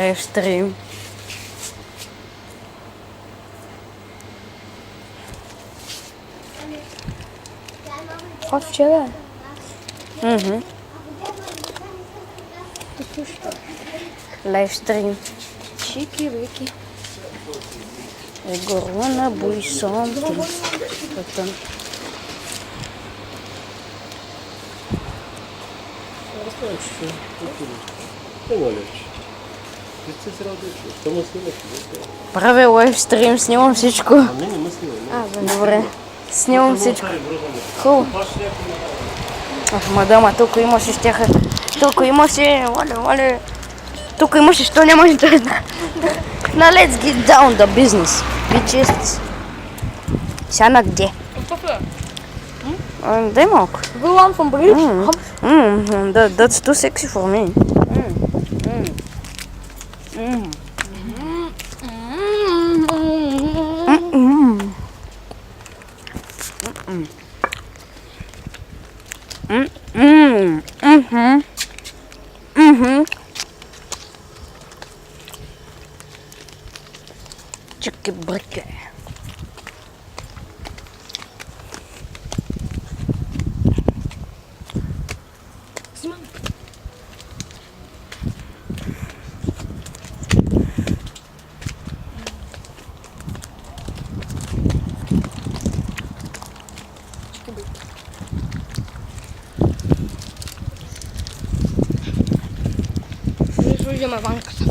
Лайвстрим. От вчера. Угу. Лайвстрим. Чики-рики. Егор wanna be something. Потом. Разправиш се. Нема легче. Ти се радваш. Само снимаш. Правя лайвстрим, снимам всичко. А не ме снимай. Добре. Снимам всичко. Хубаво. Мадама, тук имаше щяха. Тук имаше. Оле. Тук имаше, що нямаше да знае. На let's get down the business. Bitches. Сега на где? Дай малко. We want from British. That's too sexy for me. Чики-брики. Служим Ванката.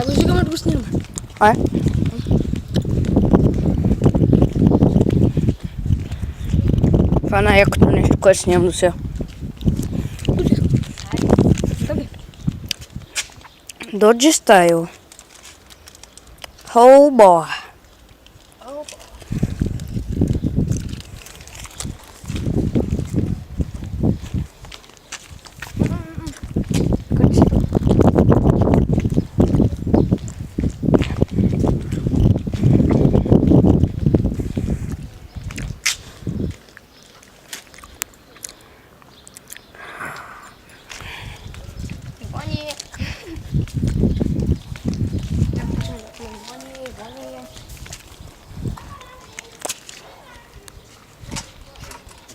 Виждаме да го снимаме. Това е най-якото нещо, което снимам до сега. Dodgy style. Oh boy.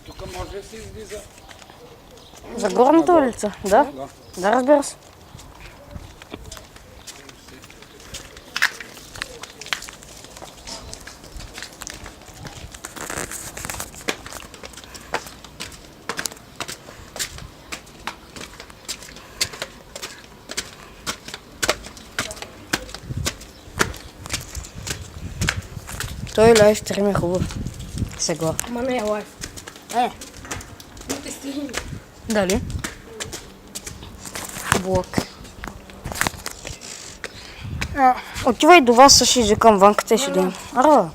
Тук може да се излиза. За горната улица? Да. Да, разбира се. Той лайвстрим е хубав. Сега. Ама не е лайф. Дали? Блок. Отивай до вас, ще извикам Ванката и ще дадем. Ара.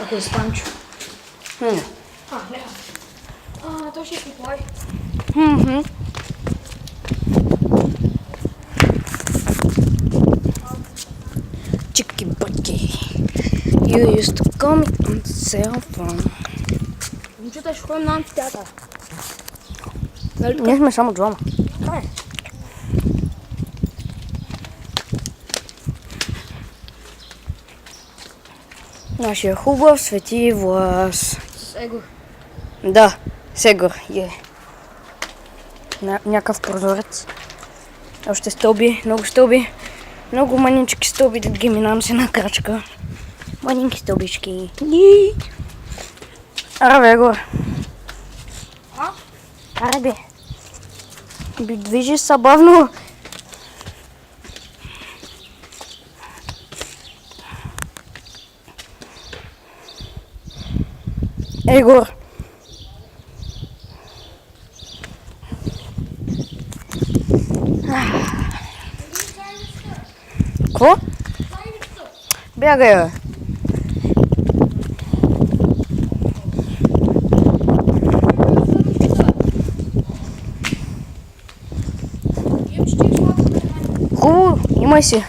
Ако е Спанчо. Не. Той ще си плай. Чики-брики. You used to call me on the cell phone. Момчета, ще ходим на амфитеатър. Ние сме само двама. Нашия хубав свети Влас. С Егор. Да, Сегор е. Някакъв прозорец. Още стълби, много стълби. Много манички стълби, да ги минавам с една крачка. Манинки стълбички. Ара бе, Егор. Аре бе. Движи се бавно. Егор. Какво? Бягай, бе. Хубаво, имай си.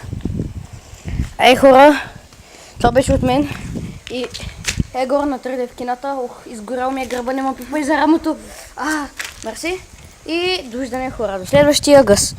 Ей, хора, това беше от мен. И горе на 3D в кината. Ох, изгорял ми е гърба, нема пипа и за рамото. Мерси. И довиждане, хора, до следващия гъс.